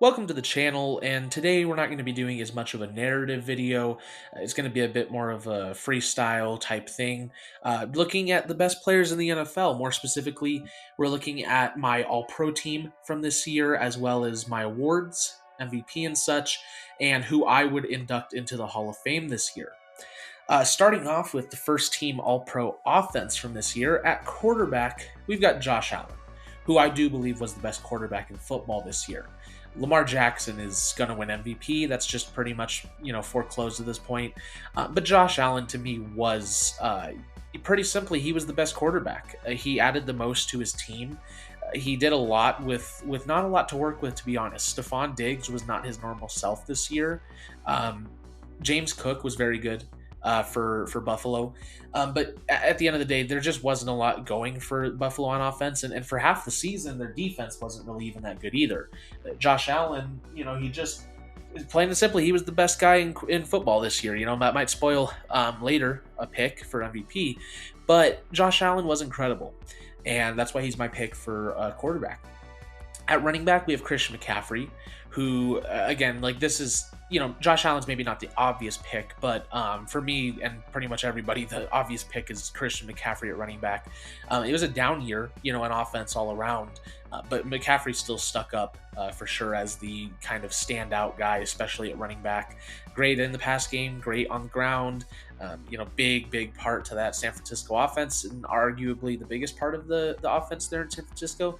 Welcome to the channel, and today we're not going to be doing as much of a narrative video. It's going to be a bit more of a freestyle type thing, looking at the best players in the NFL. More specifically, we're looking at my All-Pro team from this year, as well as my awards, MVP and such, and who I would induct into the Hall of Fame this year. Starting off with the first team All-Pro offense from this year, at quarterback, we've got Josh Allen, who I do believe was the best quarterback in football this year. Lamar Jackson is going to win MVP. That's just pretty much, foreclosed at this point. But Josh Allen, to me, was pretty simply, he was the best quarterback. He added the most to his team. He did a lot with not a lot to work with, to be honest. Stephon Diggs was not his normal self this year. James Cook was very good for Buffalo. But at the end of the day, there just wasn't a lot going for Buffalo on offense. And for half the season, their defense wasn't really even that good either. Josh Allen, he just, plain and simply, he was the best guy in football this year. That might spoil later a pick for MVP. But Josh Allen was incredible. And that's why he's my pick for quarterback. At running back, we have Christian McCaffrey, who, again, this is, Josh Allen's maybe not the obvious pick, but for me and pretty much everybody, the obvious pick is Christian McCaffrey at running back. It was a down year, in offense all around, but McCaffrey still stuck up for sure as the kind of standout guy, especially at running back. Great in the pass game, great on the ground. Big part to that San Francisco offense, and arguably the biggest part of the offense there in San Francisco.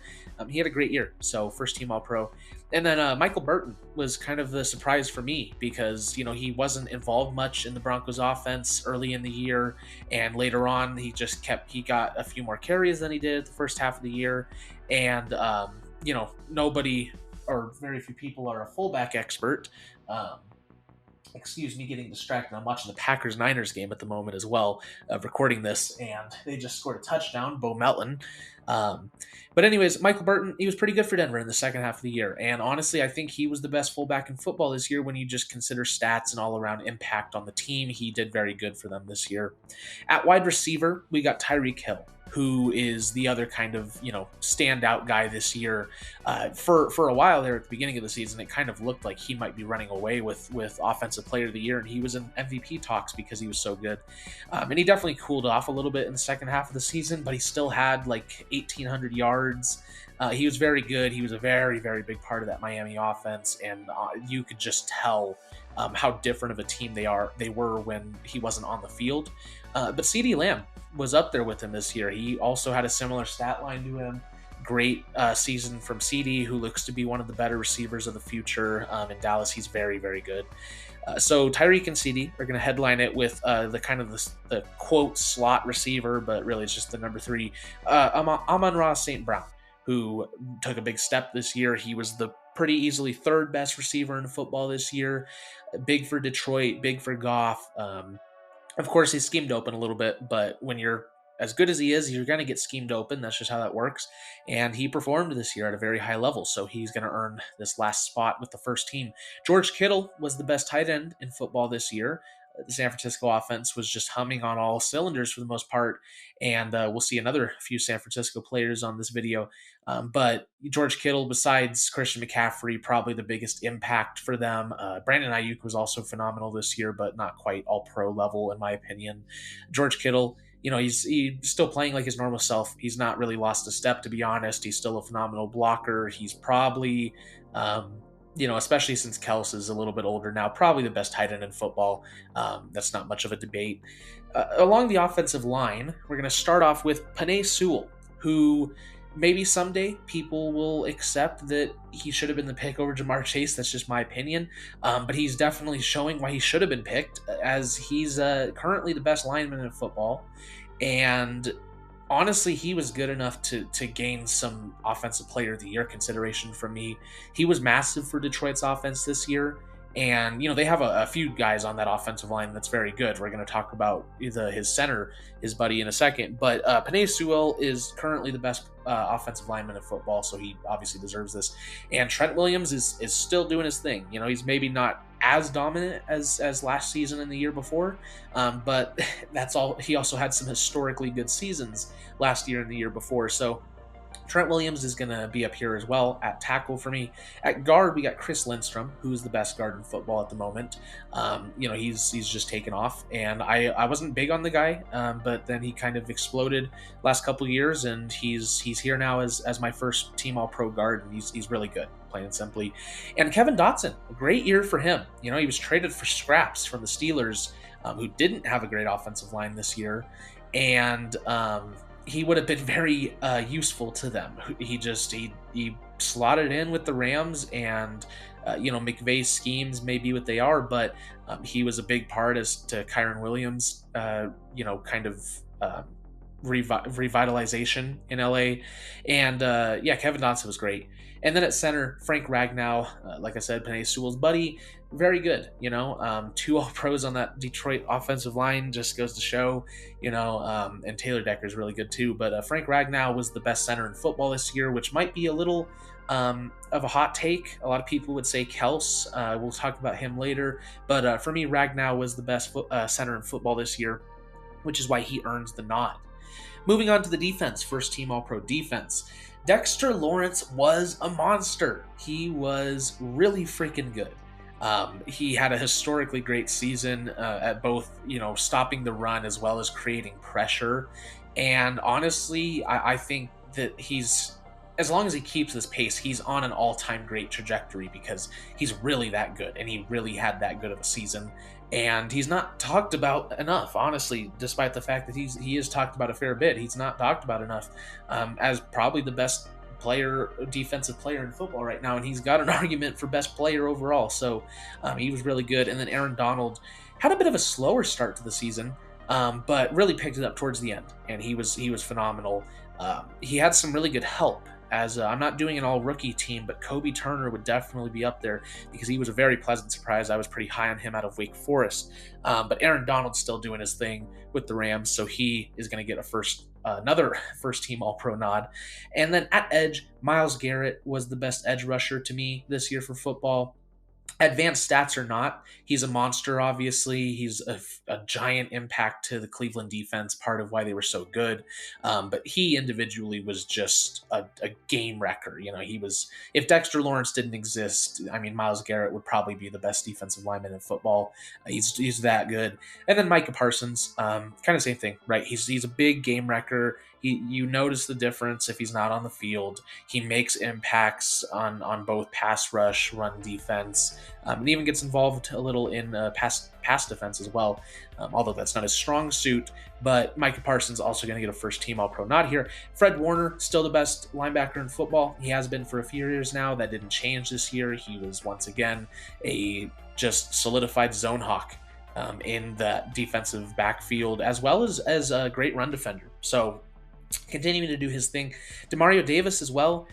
He had a great year, so first team All-Pro. And then Michael Burton was kind of the surprise for me because, he wasn't involved much in the Broncos offense early in the year, and later on he got a few more carries than he did the first half of the year, and, nobody or very few people are a fullback expert. Excuse me, getting distracted. I'm watching the Packers-Niners game at the moment as well, recording this, and they just scored a touchdown, Bo Melton. But anyways, Michael Burton, he was pretty good for Denver in the second half of the year, and honestly, I think he was the best fullback in football this year when you just consider stats and all-around impact on the team. He did very good for them this year. At wide receiver, we got Tyreek Hill, who is the other kind of, standout guy this year. For a while there at the beginning of the season, it kind of looked like he might be running away with Offensive Player of the Year, and he was in MVP talks because he was so good. And he definitely cooled off a little bit in the second half of the season, but he still had 1,800 yards. He was very good. He was a very, very big part of that Miami offense, and you could just tell how different of a team they were when he wasn't on the field. But CeeDee Lamb was up there with him this year. He also had a similar stat line to him. Great season from CeeDee, who looks to be one of the better receivers of the future in Dallas. He's very, very good. So Tyreek and CeeDee are going to headline it with the quote slot receiver, but really it's just the number 3, Amon-Ra St. Brown, who took a big step this year. He was the pretty easily third best receiver in football this year. Big for Detroit, big for Goff. Of course, he's schemed open a little bit, but when you're as good as he is, you're going to get schemed open. That's just how that works. And he performed this year at a very high level, so he's going to earn this last spot with the first team. George Kittle was the best tight end in football this year. The San Francisco offense was just humming on all cylinders for the most part, and we'll see another few San Francisco players on this video. But George Kittle, besides Christian McCaffrey, probably the biggest impact for them. Brandon Ayuk was also phenomenal this year, but not quite all-pro level in my opinion. George Kittle, he's still playing like his normal self. He's not really lost a step, to be honest. He's still a phenomenal blocker. He's probably especially since Kels is a little bit older now, probably the best tight end in football. That's not much of a debate. Along the offensive line, we're going to start off with Penei Sewell, who maybe someday people will accept that he should have been the pick over Jamar Chase. That's just my opinion. But he's definitely showing why he should have been picked, as he's currently the best lineman in football. And honestly, he was good enough to gain some Offensive Player of the Year consideration from me. He was massive for Detroit's offense this year, and they have a few guys on that offensive line that's very good. We're going to talk about his center, his buddy, in a second. But Penei Sewell is currently the best offensive lineman in football, so he obviously deserves this. And Trent Williams is still doing his thing. He's maybe not as dominant as last season and the year before, but that's all. He also had some historically good seasons last year and the year before. So Trent Williams is going to be up here as well at tackle for me. At guard, we got Chris Lindstrom, who's the best guard in football at the moment. He's just taken off, and I wasn't big on the guy, but then he kind of exploded last couple of years, and he's here now as my first team All-Pro guard, and he's really good, plain and simply. And Kevin Dotson, a great year for him. He was traded for scraps from the Steelers, who didn't have a great offensive line this year, and he would have been very useful to them. He slotted in with the Rams, and McVay's schemes may be what they are, but he was a big part as to Kyron Williams, kind of revitalization in LA. And Kevin Dotson was great. And then at center, Frank Ragnow, like I said, Penei Sewell's buddy, very good. 2 All-Pros on that Detroit offensive line just goes to show, and Taylor Decker's really good too. But Frank Ragnow was the best center in football this year, which might be a little of a hot take. A lot of people would say Kels. We'll talk about him later. But for me, Ragnow was the best center in football this year, which is why he earns the nod. Moving on to the defense, first team All-Pro defense. Dexter Lawrence was a monster. He was really freaking good. He had a historically great season at both, stopping the run as well as creating pressure. And honestly, I think that as long as he keeps this pace, he's on an all-time great trajectory because he's really that good, and he really had that good of a season. And he's not talked about enough, honestly, despite the fact that he is talked about a fair bit. He's not talked about enough as probably the best defensive player in football right now, and he's got an argument for best player overall. So he was really good. And then Aaron Donald had a bit of a slower start to the season, but really picked it up towards the end, and he was phenomenal. He had some really good help. As I'm not doing an all-rookie team, but Kobe Turner would definitely be up there because he was a very pleasant surprise. I was pretty high on him out of Wake Forest. But Aaron Donald's still doing his thing with the Rams, so he is going to get another first-team All-Pro nod. And then at edge, Myles Garrett was the best edge rusher to me this year for football. Advanced stats or not, he's a monster, obviously. He's a giant impact to the Cleveland defense, part of why they were so good. But he individually was just a game wrecker. If Dexter Lawrence didn't exist, Myles Garrett would probably be the best defensive lineman in football. He's that good. And then Micah Parsons, kind of same thing, right? He's a big game wrecker. You notice the difference if he's not on the field. He makes impacts on both pass rush, run defense, and even gets involved a little in pass defense as well, although that's not his strong suit. But Micah Parsons also going to get a first-team All-Pro nod here. Fred Warner, still the best linebacker in football. He has been for a few years now. That didn't change this year. He was once again a just solidified zone hawk in that defensive backfield, as well as a great run defender. So continuing to do his thing. Demario Davis as well.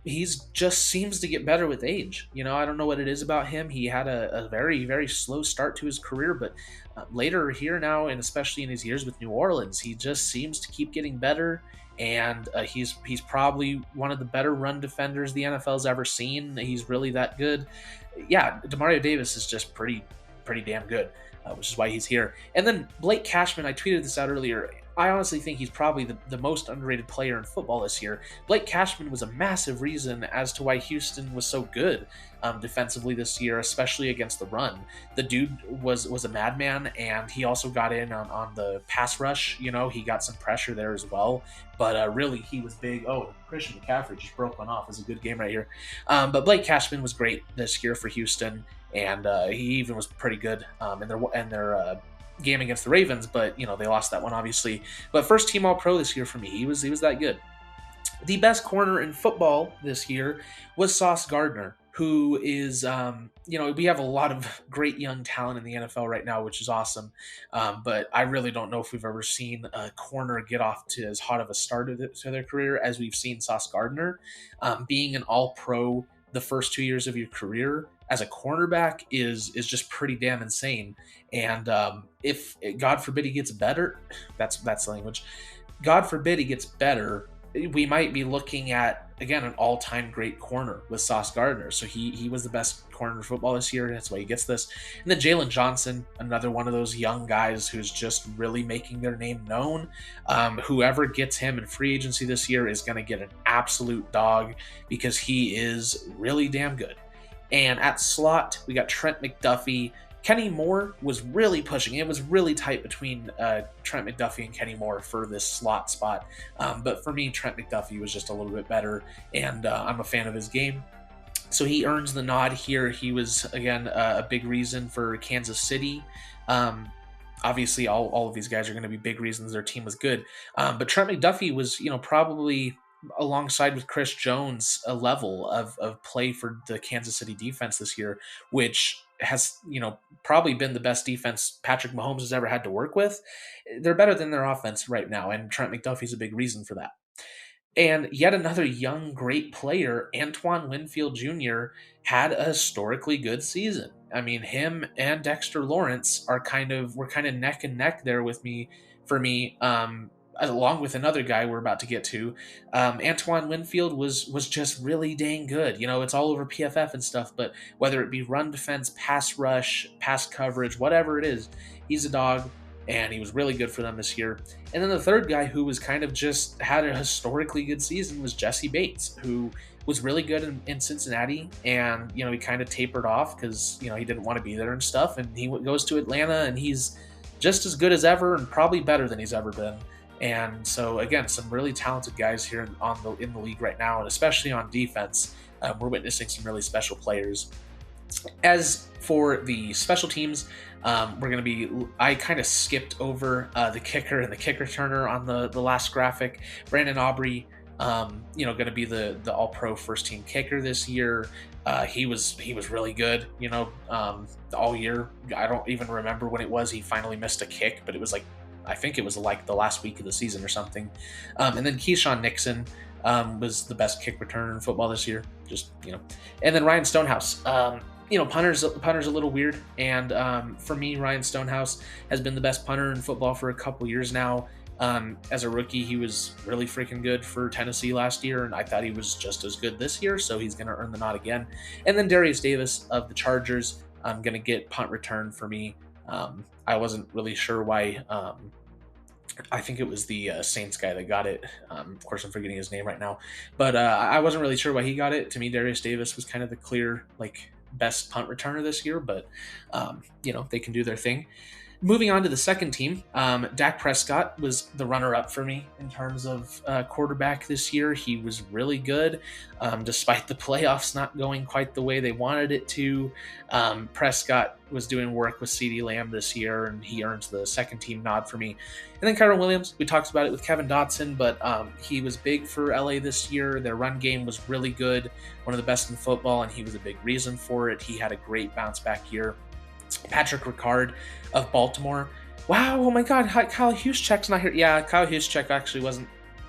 He's just seems to get better with age. I don't know what it is about him. He had a very, very slow start to his career, but later here now, and especially in his years with New Orleans, he just seems to keep getting better. And he's probably one of the better run defenders the NFL's ever seen. He's really that good. Yeah, Demario Davis is just pretty damn good, which is why he's here. And then Blake Cashman, I tweeted this out earlier. I honestly think he's probably the most underrated player in football this year. Blake Cashman was a massive reason as to why Houston was so good defensively this year, especially against the run. The dude was a madman, and he also got in on the pass rush. He got some pressure there as well. But really, he was big. Oh, Christian McCaffrey just broke one off. It was a good game right here. But Blake Cashman was great this year for Houston, and he even was pretty good in their game against the Ravens, but they lost that one obviously. But first team All-Pro this year for me. He was that good. The best corner in football this year was Sauce Gardner, who is we have a lot of great young talent in the NFL right now, which is awesome. But I really don't know if we've ever seen a corner get off to as hot of a start to their career as we've seen Sauce Gardner. Being an All-Pro the first 2 years of your career as a cornerback is just pretty damn insane. And if God forbid he gets better, that's the language. God forbid he gets better, we might be looking at again, an all-time great corner with Sauce Gardner. So he was the best corner in football this year. That's why he gets this. And then Jalen Johnson, another one of those young guys who's just really making their name known. Whoever gets him in free agency this year is going to get an absolute dog because he is really damn good. And at slot, we got Trent McDuffie. Kenny Moore was really pushing. It was really tight between Trent McDuffie and Kenny Moore for this slot spot. But for me, Trent McDuffie was just a little bit better, and I'm a fan of his game. So he earns the nod here. He was, again, a big reason for Kansas City. Obviously, all of these guys are going to be big reasons their team was good. But Trent McDuffie was, probably alongside with Chris Jones, a level of play for the Kansas City defense this year, which has, probably been the best defense Patrick Mahomes has ever had to work with. They're better than their offense right now, and Trent McDuffie's a big reason for that. And yet another young, great player, Antoine Winfield Jr., had a historically good season. I mean, him and Dexter Lawrence were kind of neck and neck there with me, for me, along with another guy we're about to get to. Antoine Winfield was just really dang good. It's all over PFF and stuff, but whether it be run defense, pass rush, pass coverage, whatever it is, he's a dog, and he was really good for them this year. And then the third guy who was kind of just had a historically good season was Jesse Bates, who was really good in Cincinnati, and he kind of tapered off because he didn't want to be there and stuff, and he goes to Atlanta, and he's just as good as ever and probably better than he's ever been. And so again, some really talented guys here in the league right now, and especially on defense, we're witnessing some really special players. As for the special teams, I kind of skipped over the kicker and the kick returner on the last graphic. Brandon Aubrey, going to be the All-Pro first-team kicker this year. He was really good, all year. I don't even remember when it was he finally missed a kick, but it was I think it was like the last week of the season or something. And then Keyshawn Nixon was the best kick returner in football this year. And then Ryan Stonehouse. Punter's a little weird, and for me, Ryan Stonehouse has been the best punter in football for a couple years now. As a rookie, he was really freaking good for Tennessee last year, and I thought he was just as good this year, so he's going to earn the nod again. And then Darius Davis of the Chargers, going to get punt return for me. I wasn't really sure why. I think it was the Saints guy that got it. Of course, I'm forgetting his name right now, but I wasn't really sure why he got it. To me, Darius Davis was kind of the clear best punt returner this year, but they can do their thing. Moving on to the second team, Dak Prescott was the runner-up for me in terms of quarterback this year. He was really good, despite the playoffs not going quite the way they wanted it to. Prescott was doing work with CeeDee Lamb this year, and he earns the second team nod for me. And then Kyren Williams, we talked about it with Kevin Dotson, but he was big for LA this year. Their run game was really good, one of the best in football, and he was a big reason for it. He had a great bounce-back year. Patrick Ricard of Baltimore. Wow, oh my God, Kyle Juszczyk's not here. Yeah, Kyle Juszczyk actually wasn't,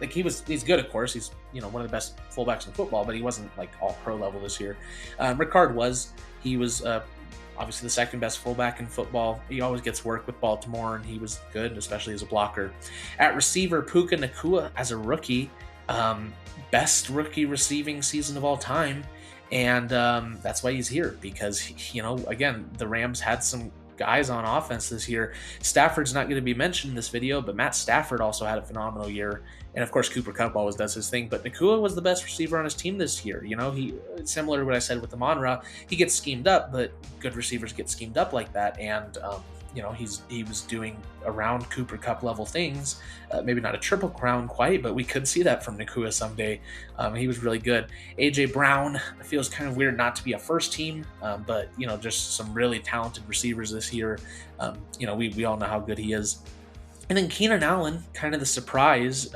he's good, of course. He's, one of the best fullbacks in football, but he wasn't all pro level this year. Ricard was. He was obviously the second best fullback in football. He always gets work with Baltimore, and he was good, especially as a blocker. At receiver, Puka Nacua as a rookie, best rookie receiving season of all time. And that's why he's here, because, again, the Rams had some guys on offense this year. Stafford's not going to be mentioned in this video, but Matt Stafford also had a phenomenal year. And, of course, Cooper Kupp always does his thing. But Nacua was the best receiver on his team this year. He, similar to what I said with Amon-Ra, he gets schemed up, but good receivers get schemed up like that. And, he was doing around Cooper Kupp level things. Maybe not a triple crown quite, but we could see that from Nacua someday. He was really good. AJ Brown feels kind of weird not to be a first team, but just some really talented receivers this year. We all know how good he is. And then Keenan Allen, kind of the surprise.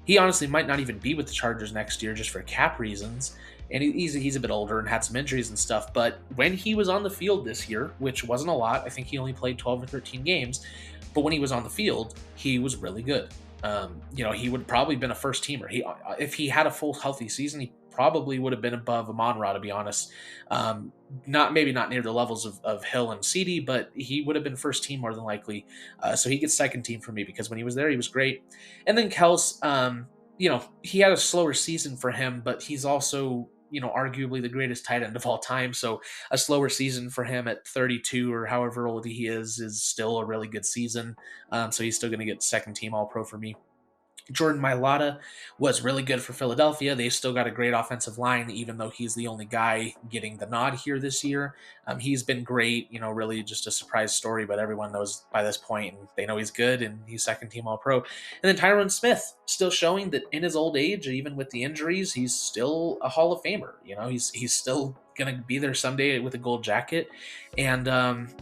He honestly might not even be with the Chargers next year just for cap reasons. And he's a bit older and had some injuries and stuff. But when he was on the field this year, which wasn't a lot, I think he only played 12 or 13 games. But when he was on the field, he was really good. He would probably been a first teamer. If he had a full healthy season, he probably would have been above Amon-Ra, to be honest. Maybe not near the levels of Hill and CeeDee, but he would have been first team more than likely. So he gets second team for me because when he was there, he was great. And then Kels, he had a slower season for him, but he's also, arguably the greatest tight end of all time. So a slower season for him at 32 or however old he is still a really good season. So he's still going to get second team All Pro for me. Jordan Mailata was really good for Philadelphia. They still got a great offensive line, even though he's the only guy getting the nod here this year. He's been great, really just a surprise story, but everyone knows by this point, and they know he's good, and he's second team All Pro. And then Tyron Smith, still showing that in his old age, even with the injuries, he's still a Hall of Famer. He's still going to be there someday with a gold jacket. And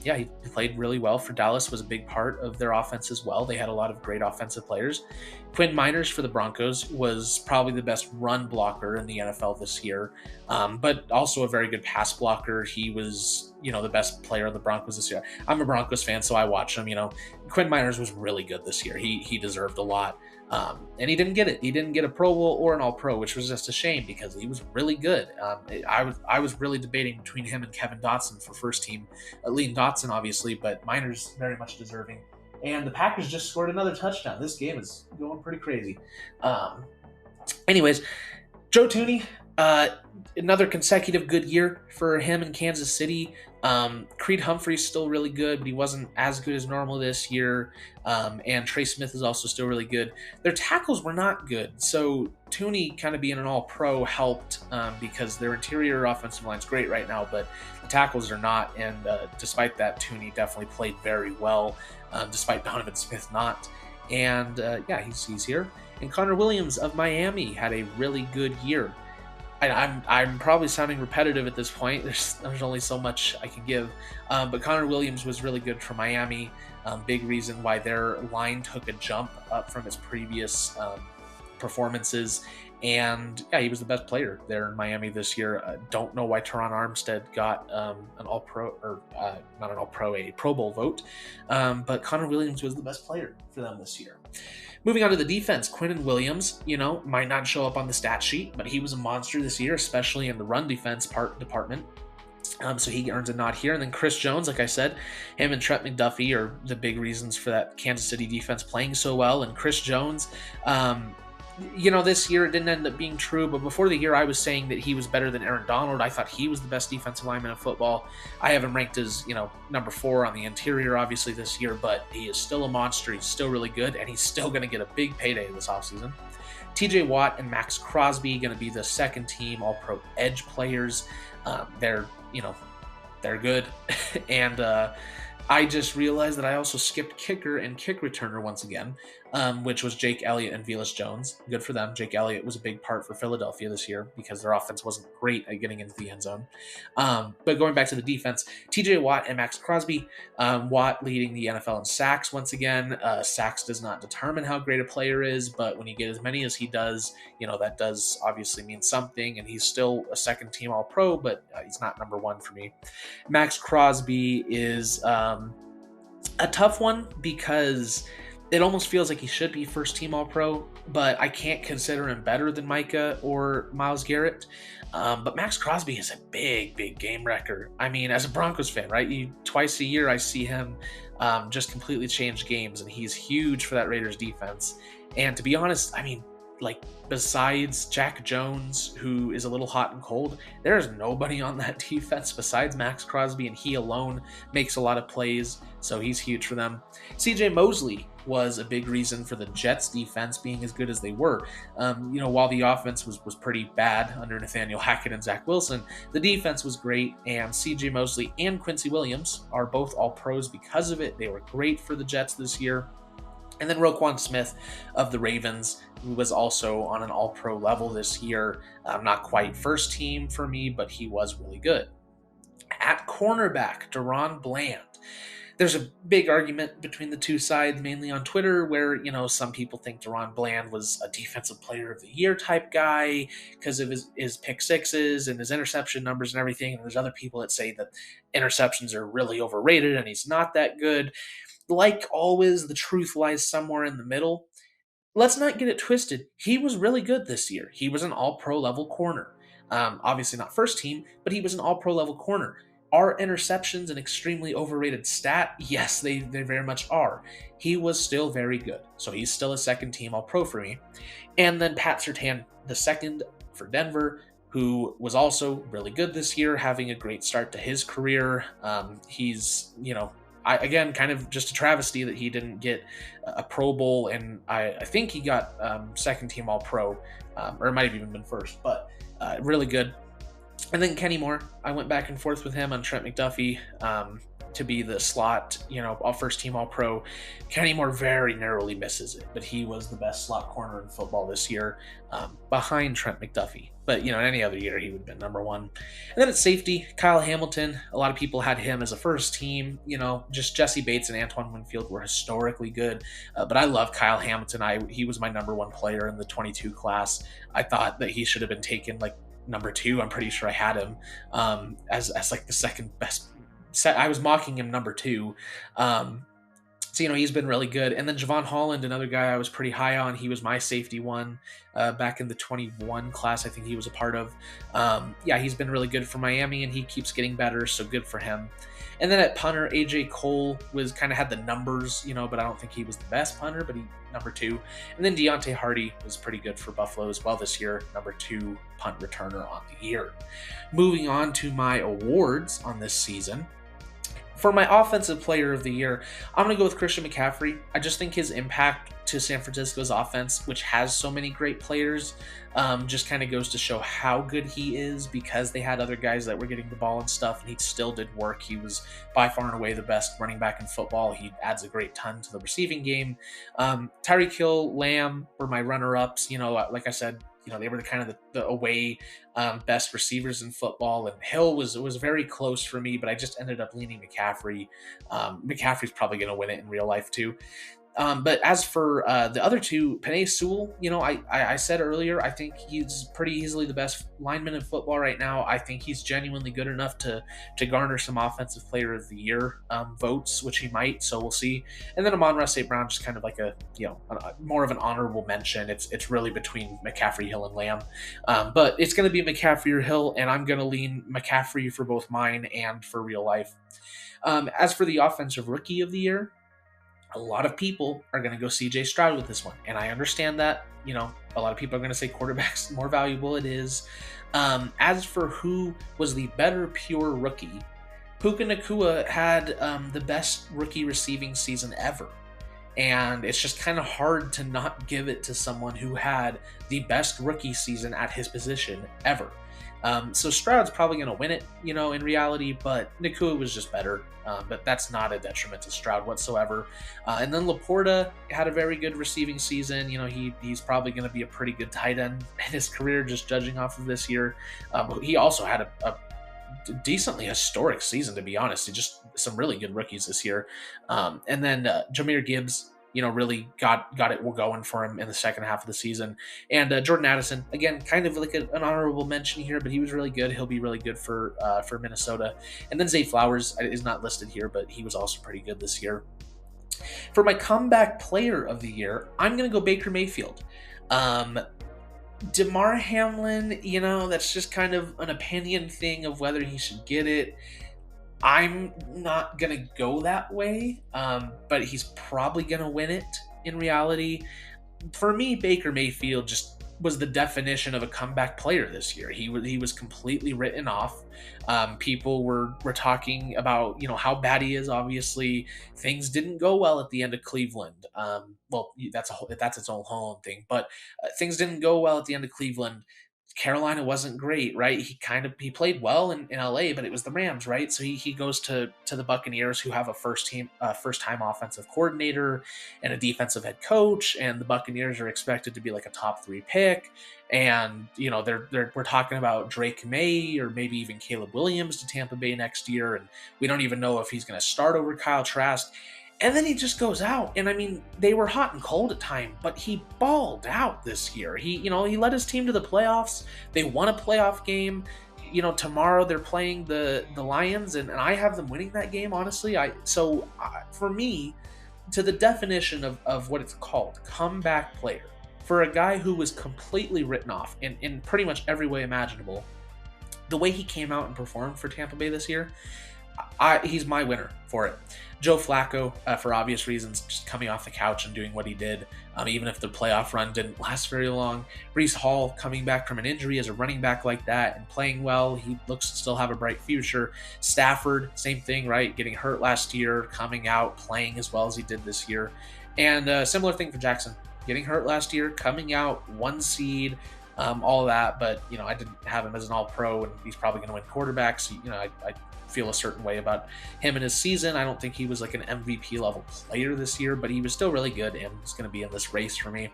he played really well for Dallas, was a big part of their offense as well. They had a lot of great offensive players. Quinn Miners for the Broncos was probably the best run blocker in the NFL this year, but also a very good pass blocker. He was, the best player of the Broncos this year. I'm a Broncos fan, so I watch him. Quinn Miners was really good this year. He deserved a lot. And he didn't get it. He didn't get a Pro Bowl or an All Pro, which was just a shame because he was really good. I was really debating between him and Kevin Dotson for first team. Lean Dotson, obviously, but Miners very much deserving. And the Packers just scored another touchdown. This game is going pretty crazy. Anyways, Joe Thuney, another consecutive good year for him in Kansas City. Creed Humphrey's still really good, but he wasn't as good as normal this year. And Trey Smith is also still really good. Their tackles were not good, so Thuney kind of being an All-Pro helped because their interior offensive line's great right now, but the tackles are not. And despite that, Thuney definitely played very well, despite Donovan Smith not. And he's here. And Connor Williams of Miami had a really good year. I'm probably sounding repetitive at this point. There's only so much I can give. But Connor Williams was really good for Miami. Big reason why their line took a jump up from its previous performances. And he was the best player there in Miami this year. Don't know why Teron Armstead got an All-Pro, or not an All-Pro, a Pro Bowl vote. But Connor Williams was the best player for them this year. Moving on to the defense, Quinnen Williams, might not show up on the stat sheet, but he was a monster this year, especially in the run defense department. So he earns a nod here. And then Chris Jones, like I said, him and Trent McDuffie are the big reasons for that Kansas City defense playing so well. And Chris Jones, this year it didn't end up being true, but before the year I was saying that he was better than Aaron Donald. I thought he was the best defensive lineman in football. I have him ranked as, number 4 on the interior, obviously, this year, but he is still a monster. He's still really good, and he's still going to get a big payday this offseason. TJ Watt and Max Crosby going to be the second team All-Pro edge players. They're good. And I just realized that I also skipped kicker and kick returner once again, which was Jake Elliott and Velus Jones. Good for them. Jake Elliott was a big part for Philadelphia this year because their offense wasn't great at getting into the end zone. But going back to the defense, TJ Watt and Max Crosby. Watt leading the NFL in sacks once again. Sacks does not determine how great a player is, but when you get as many as he does, that does obviously mean something, and he's still a second team All-Pro, but he's not number 1 for me. Max Crosby is a tough one because it almost feels like he should be first team All-Pro, but I can't consider him better than Micah or Myles Garrett. But Max Crosby is a big game wrecker. I mean, as a Broncos fan, right? Twice a year I see him just completely change games, and he's huge for that Raiders defense. And to be honest, I mean, besides Jack Jones, who is a little hot and cold, there's nobody on that defense besides Max Crosby, and he alone makes a lot of plays, so he's huge for them. CJ Mosley was a big reason for the Jets defense being as good as they were. While the offense was pretty bad under Nathaniel Hackett and Zach Wilson, the defense was great, and CJ Mosley and Quincy Williams are both All-Pros because of it. They were great for the Jets this year. And then Roquan Smith of the Ravens, who was also on an All-Pro level this year. Not quite first team for me, but he was really good. At cornerback, Deron Bland. There's a big argument between the two sides, mainly on Twitter, where, some people think Deron Bland was a defensive player of the year type guy because of his pick sixes and his interception numbers and everything. And there's other people that say that interceptions are really overrated and he's not that good. Like always, the truth lies somewhere in the middle. Let's not get it twisted. He was really good this year. He was an All-Pro level corner. Obviously not first team, but he was an All-Pro level corner. Are interceptions an extremely overrated stat? Yes, they very much are. He was still very good. So he's still a second team All Pro for me. And then Pat Surtain, the second for Denver, who was also really good this year, having a great start to his career. He's, again, kind of just a travesty that he didn't get a Pro Bowl, and I think he got second team All Pro, or it might have even been first, but really good. And then Kenny Moore, I went back and forth with him on Trent McDuffie to be the slot, all first team All Pro. Kenny Moore very narrowly misses it, but he was the best slot corner in football this year, behind Trent McDuffie. But any other year he would have been number one. And then at safety, Kyle Hamilton. A lot of people had him as a first team. Just Jesse Bates and Antoine Winfield were historically good, but I love Kyle Hamilton. He was my number one player in the 22 class. I thought that he should have been taken like number two. I'm pretty sure I had him as like the second best. I was mocking him number two. So he's been really good. And then Javon Holland, another guy I was pretty high on. He was my safety one back in the 21 class. I think he was a part of. He's been really good for Miami, and he keeps getting better. So good for him. And then at punter, AJ Cole was kind of had the numbers, but I don't think he was the best punter, but he number two. And then Deontay Hardy was pretty good for Buffalo as well this year, number two punt returner on the year. Moving on to my awards on this season. For my offensive player of the year, I'm going to go with Christian McCaffrey. I just think his impact to San Francisco's offense, which has so many great players, just kind of goes to show how good he is, because they had other guys that were getting the ball and stuff, and he still did work. He was by far and away the best running back in football. He adds a great ton to the receiving game. Tyreek Hill, Lamb were my runner-ups. Like I said, they were kind of the away best receivers in football, and Hill was very close for me, but I just ended up leaning McCaffrey. McCaffrey's probably going to win it in real life too. But as for the other two, Penei Sewell, I said earlier, I think he's pretty easily the best lineman in football right now. I think he's genuinely good enough to garner some Offensive Player of the Year votes, which he might, so we'll see. And then Amon-Ra St. Brown, just kind of like a more of an honorable mention. It's really between McCaffrey, Hill, and Lamb. But it's going to be McCaffrey or Hill, and I'm going to lean McCaffrey for both mine and for real life. As for the Offensive Rookie of the Year, a lot of people are going to go CJ Stroud with this one, and I understand that. A lot of people are going to say quarterback's more valuable. It is. As for who was the better pure rookie, Puka Nacua had the best rookie receiving season ever, and it's just kind of hard to not give it to someone who had the best rookie season at his position ever. So Stroud's probably going to win it, in reality, but Nacua was just better. But that's not a detriment to Stroud whatsoever. And then Laporta had a very good receiving season. He's probably going to be a pretty good tight end in his career, just judging off of this year. He also had a decently historic season, to be honest. He just some really good rookies this year. And then Jahmyr Gibbs, really got it going for him in the second half of the season. And Jordan Addison, again, kind of like an honorable mention here, but he was really good. He'll be really good for Minnesota. And then Zay Flowers is not listed here, but he was also pretty good this year. For my comeback player of the year, I'm going to go Baker Mayfield. Damar Hamlin, that's just kind of an opinion thing of whether he should get it. I'm not going to go that way, but he's probably going to win it in reality. For me, Baker Mayfield just was the definition of a comeback player this year. He was completely written off. People were talking about, how bad he is. Obviously, things didn't go well at the end of Cleveland. That's its own whole thing, but things didn't go well at the end of Cleveland. Carolina wasn't great, right? He played well in LA, but it was the Rams, right? So he goes to the Buccaneers, who have a first time offensive coordinator and a defensive head coach, and the Buccaneers are expected to be like a top 3 pick. And we're talking about Drake May or maybe even Caleb Williams to Tampa Bay next year, and we don't even know if he's going to start over Kyle Trask. And then he just goes out. And I mean, they were hot and cold at time, but he balled out this year. He led his team to the playoffs. They won a playoff game. Tomorrow they're playing the Lions, and I have them winning that game, honestly. For me, to the definition of what it's called, comeback player, for a guy who was completely written off in pretty much every way imaginable, the way he came out and performed for Tampa Bay this year, he's my winner for it. Joe Flacco, for obvious reasons, just coming off the couch and doing what he did, even if the playoff run didn't last very long. Breece Hall coming back from an injury as a running back like that and playing well. He looks to still have a bright future. Stafford, same thing, right? Getting hurt last year, coming out, playing as well as he did this year. And similar thing for Jackson. Getting hurt last year, coming out, 1 seed, all of that. But, I didn't have him as an all-pro, and he's probably going to win quarterback. So, I feel a certain way about him in his season. I don't think he was like an MVP level player this year, but he was still really good and is going to be in this race for me.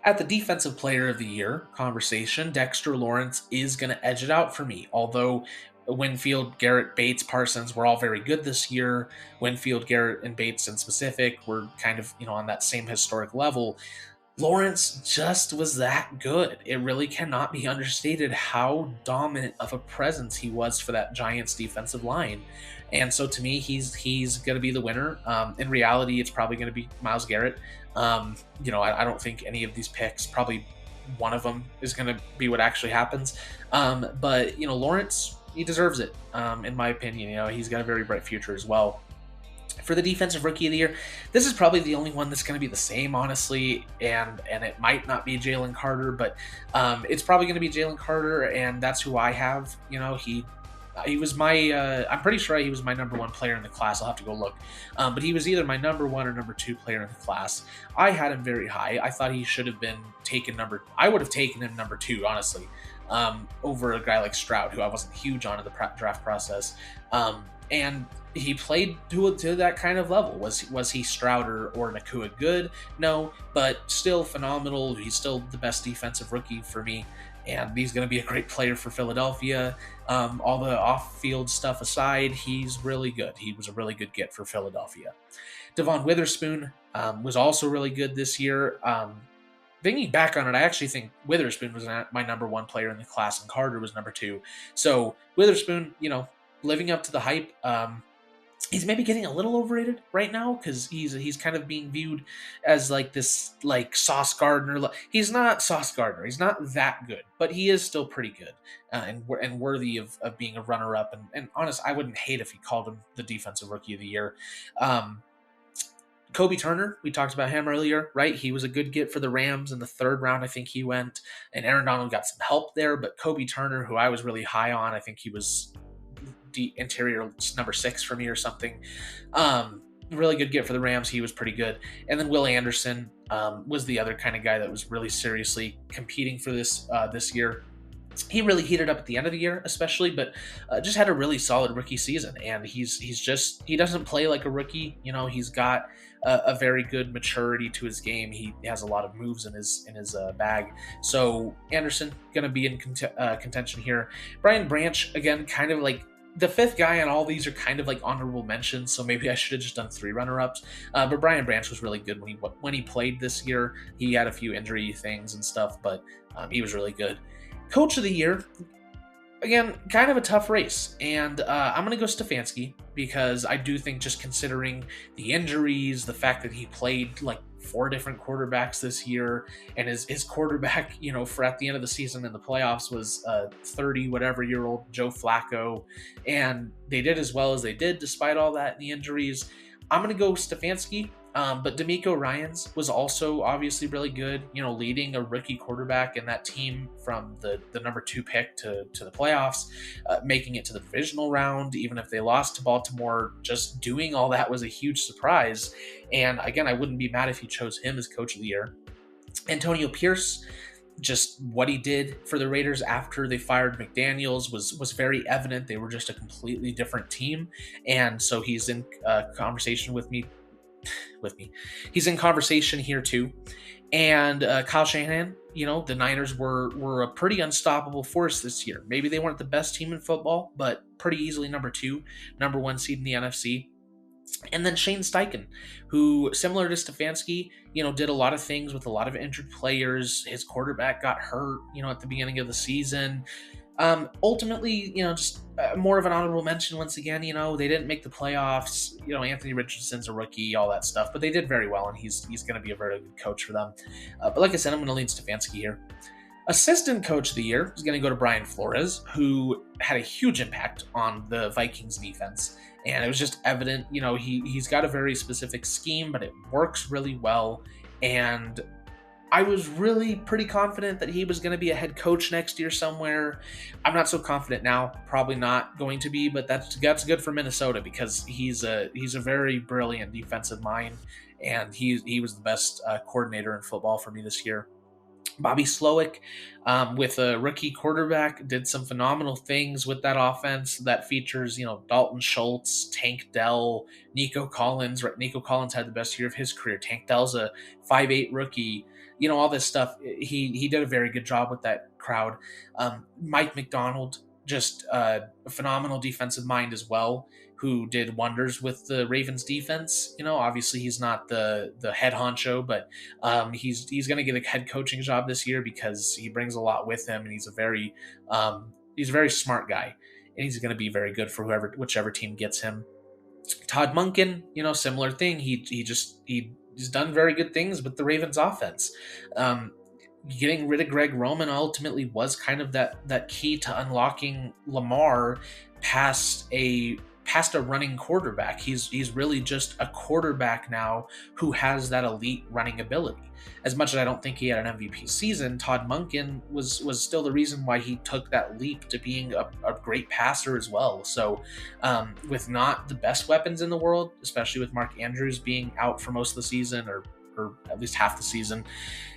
At the Defensive Player of the Year conversation, Dexter Lawrence is going to edge it out for me. Although Winfield, Garrett, Bates, Parsons were all very good this year. Winfield, Garrett, and Bates in specific were kind of, on that same historic level. Lawrence just was that good. It really cannot be understated how dominant of a presence he was for that Giants defensive line. And so to me, he's going to be the winner. In reality, it's probably going to be Myles Garrett. I don't think any of these picks, probably one of them is going to be what actually happens. But Lawrence, he deserves it, in my opinion. He's got a very bright future as well. For the Defensive Rookie of the Year, this is probably the only one that's going to be the same, honestly, and it might not be Jalen Carter, but it's probably going to be Jalen Carter, and that's who I have. He was my, I'm pretty sure he was my number 1 player in the class. I'll have to go look. But he was either my number 1 or number 2 player in the class. I had him very high. I thought he should have been taken I would have taken him number 2, honestly, over a guy like Stroud, who I wasn't huge on in the draft process. And he played to that kind of level. Was he Stroud or Nakua good? No, but still phenomenal. He's still the best defensive rookie for me, and he's going to be a great player for Philadelphia. All the off-field stuff aside, he's really good. He was a really good get for Philadelphia. Devon Witherspoon was also really good this year. Thinking back on it, I actually think Witherspoon was my number 1 player in the class, and Carter was number 2. So Witherspoon, living up to the hype. He's maybe getting a little overrated right now because he's kind of being viewed as like this like Sauce Gardner. He's not Sauce Gardner. He's not that good, but he is still pretty good and worthy of being a runner-up. And honest, I wouldn't hate if he called him the Defensive Rookie of the Year. Kobe Turner, we talked about him earlier, right? He was a good get for the Rams in the 3rd round, I think he went. And Aaron Donald got some help there, but Kobe Turner, who I was really high on, I think he was interior number 6 for me or something. Really good get for the Rams. He was pretty good. And then Will Anderson was the other kind of guy that was really seriously competing for this year. He really heated up at the end of the year, especially, but just had a really solid rookie season. And he doesn't play like a rookie. He's got a very good maturity to his game. He has a lot of moves in his bag. So Anderson going to be in contention here. Brian Branch, again, kind of like the 5th guy on all these are kind of like honorable mentions, so maybe I should have just done 3 runner-ups. But Brian Branch was really good when he played this year. He had a few injury things and stuff, but he was really good. Coach of the Year, again, kind of a tough race, and I'm going to go Stefanski because I do think, just considering the injuries, the fact that he played like 4 different quarterbacks this year, and his quarterback, for at the end of the season in the playoffs was 30-whatever-year-old Joe Flacco, and they did as well as they did despite all that and the injuries. I'm going to go Stefanski, but D'Amico Ryans was also obviously really good, leading a rookie quarterback in that team from the number 2 pick to the playoffs, making it to the divisional round, even if they lost to Baltimore. Just doing all that was a huge surprise. And again, I wouldn't be mad if you chose him as Coach of the Year. Antonio Pierce, just what he did for the Raiders after they fired McDaniels was very evident. They were just a completely different team. And so he's in conversation with me. He's in conversation here too. And Kyle Shanahan, the Niners were a pretty unstoppable force this year. Maybe they weren't the best team in football, but pretty easily number 2, number 1 seed in the NFC. And then Shane Steichen, who, similar to Stefanski, did a lot of things with a lot of injured players. His quarterback got hurt, at the beginning of the season. Ultimately, just more of an honorable mention once again. They didn't make the playoffs. Anthony Richardson's a rookie, all that stuff, but they did very well, and he's going to be a very good coach for them. But like I said, I'm going to lean Stefanski here. Assistant coach of the year is going to go to Brian Flores, who had a huge impact on the Vikings defense. And it was just evident, he's got a very specific scheme, but it works really well. And I was really pretty confident that he was going to be a head coach next year somewhere. I'm not so confident now. Probably not going to be, but that's good for Minnesota because he's a very brilliant defensive mind, and he was the best coordinator in football for me this year. Bobby Slowick, with a rookie quarterback, did some phenomenal things with that offense that features, Dalton Schultz, Tank Dell, Nico Collins. Right, Nico Collins had the best year of his career. Tank Dell's a 5'8" rookie. All this stuff. He did a very good job with that crowd. Mike McDonald, just a phenomenal defensive mind as well, who did wonders with the Ravens defense. Obviously he's not the head honcho, but he's going to get a head coaching job this year because he brings a lot with him, and he's a very smart guy, and he's going to be very good for whichever team gets him. Todd Monken, similar thing. He's done very good things with the Ravens offense. Getting rid of Greg Roman ultimately was kind of that key to unlocking Lamar past a running quarterback. He's really just a quarterback now who has that elite running ability. As much as I don't think he had an MVP season, Todd Monken was still the reason why he took that leap to being a great passer as well. So with not the best weapons in the world, especially with Mark Andrews being out for most of the season or at least half the season,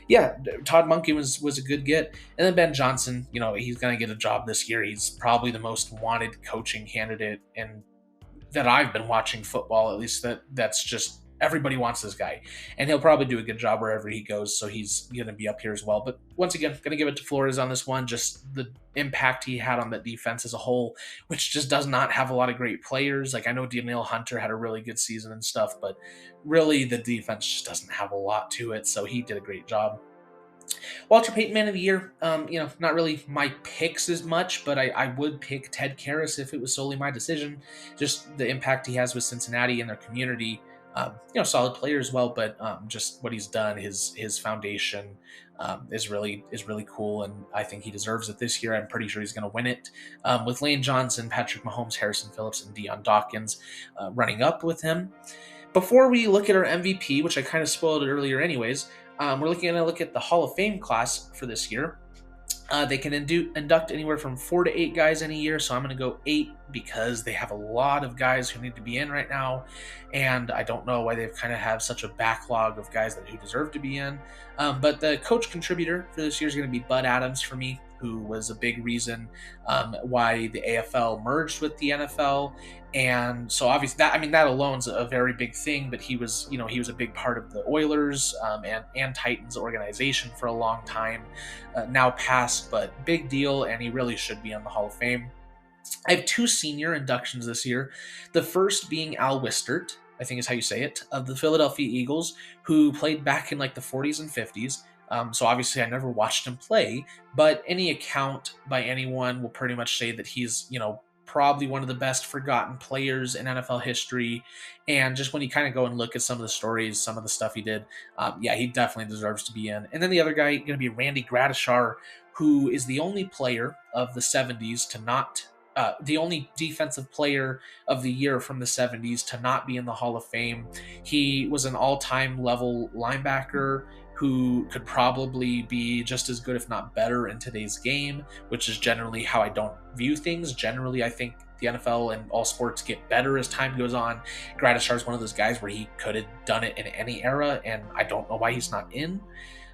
yeah, Todd Monken was a good get. And then Ben Johnson, he's going to get a job this year. He's probably the most wanted coaching candidate and that I've been watching football, at least that's just everybody wants this guy, and he'll probably do a good job wherever he goes. So he's going to be up here as well. But once again, going to give it to Flores on this one. Just the impact he had on the defense as a whole, which just does not have a lot of great players. Like I know Danielle Hunter had a really good season and stuff, but really the defense just doesn't have a lot to it. So he did a great job. Walter Payton Man of the Year, not really my picks as much, but I would pick Ted Karras if it was solely my decision. Just the impact he has with Cincinnati and their community. Solid player as well, but just what he's done, his foundation is really cool, and I think he deserves it this year. I'm pretty sure he's going to win it with Lane Johnson, Patrick Mahomes, Harrison Phillips, and Deion Dawkins running up with him. Before we look at our MVP, which I kind of spoiled earlier anyways, we're going to look at the Hall of Fame class for this year. They can induct anywhere from 4 to 8 guys in a year, so I'm going to go 8 because they have a lot of guys who need to be in right now, and I don't know why they've kind of have such a backlog of guys who deserve to be in. But the coach contributor for this year is going to be Bud Adams for me, who was a big reason why the AFL merged with the NFL. And so obviously that alone's a very big thing, but he was a big part of the Oilers and Titans organization for a long time, now past, but big deal. And he really should be on the Hall of Fame. I have 2 senior inductions this year. The first being Al Wistert, I think is how you say it, of the Philadelphia Eagles, who played back in like the 40s and 50s. So obviously I never watched him play, but any account by anyone will pretty much say that he's, probably one of the best forgotten players in NFL history. And just when you kind of go and look at some of the stories, some of the stuff he did, he definitely deserves to be in. And then the other guy going to be Randy Gradishar, who is the only player of the 70s to not the only defensive player of the year from the 70s to not be in the Hall of Fame. He was an all-time level linebacker who could probably be just as good, if not better, in today's game, which is generally how I don't view things. Generally, I think the NFL and all sports get better as time goes on. Gradishar is one of those guys where he could have done it in any era, and I don't know why he's not in.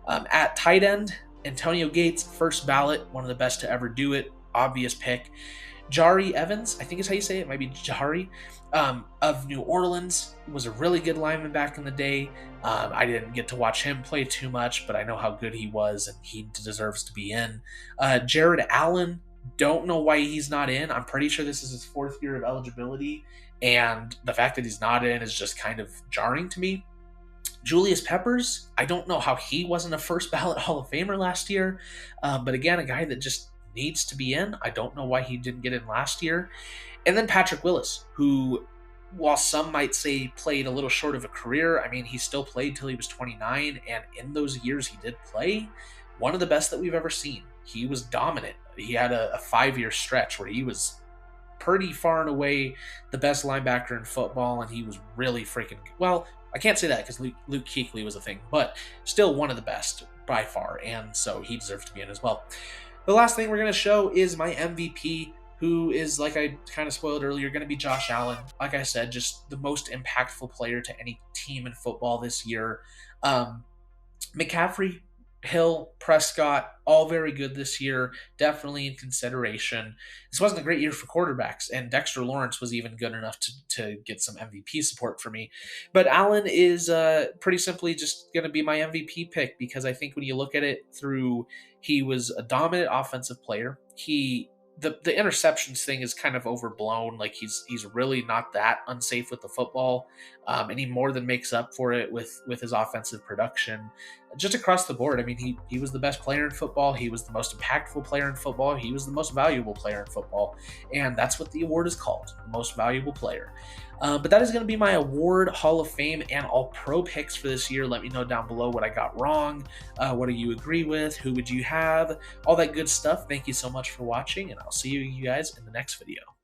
At tight end, Antonio Gates, first ballot, one of the best to ever do it, obvious pick. Jari Evans, I think is how you say it, might be Jari, of New Orleans, was a really good lineman back in the day. I didn't get to watch him play too much, but I know how good he was, and he deserves to be in. Jared Allen, don't know why he's not in. I'm pretty sure this is his 4th year of eligibility, and the fact that he's not in is just kind of jarring to me. Julius Peppers, I don't know how he wasn't a first ballot Hall of Famer last year, but again, a guy that just needs to be in. I don't know why he didn't get in last year. And then Patrick Willis, who, while some might say played a little short of a career, he still played till he was 29, and in those years he did play. one of the best that we've ever seen. He was dominant. He had a 5-year stretch where he was pretty far and away the best linebacker in football, and he was really freaking well. I can't say that because Luke Kuechly was a thing, but still one of the best by far, and so he deserves to be in as well. The last thing we're going to show is my MVP, who is, like I kind of spoiled earlier, going to be Josh Allen. Like I said, just the most impactful player to any team in football this year. McCaffrey, Hill, Prescott, all very good this year, definitely in consideration. This wasn't a great year for quarterbacks, and Dexter Lawrence was even good enough to get some MVP support for me. But Allen is pretty simply just going to be my MVP pick, because I think when you look at it through, he was a dominant offensive player. The interceptions thing is kind of overblown. Like he's really not that unsafe with the football, and he more than makes up for it with his offensive production, just across the board. I mean, he was the best player in football. He was the most impactful player in football. He was the most valuable player in football, and that's what the award is called, the most valuable player. But that is going to be my award, Hall of Fame, and All Pro picks for this year. Let me know down below what I got wrong. What do you agree with? Who would you have? All that good stuff. Thank you so much for watching, and I'll see you guys in the next video.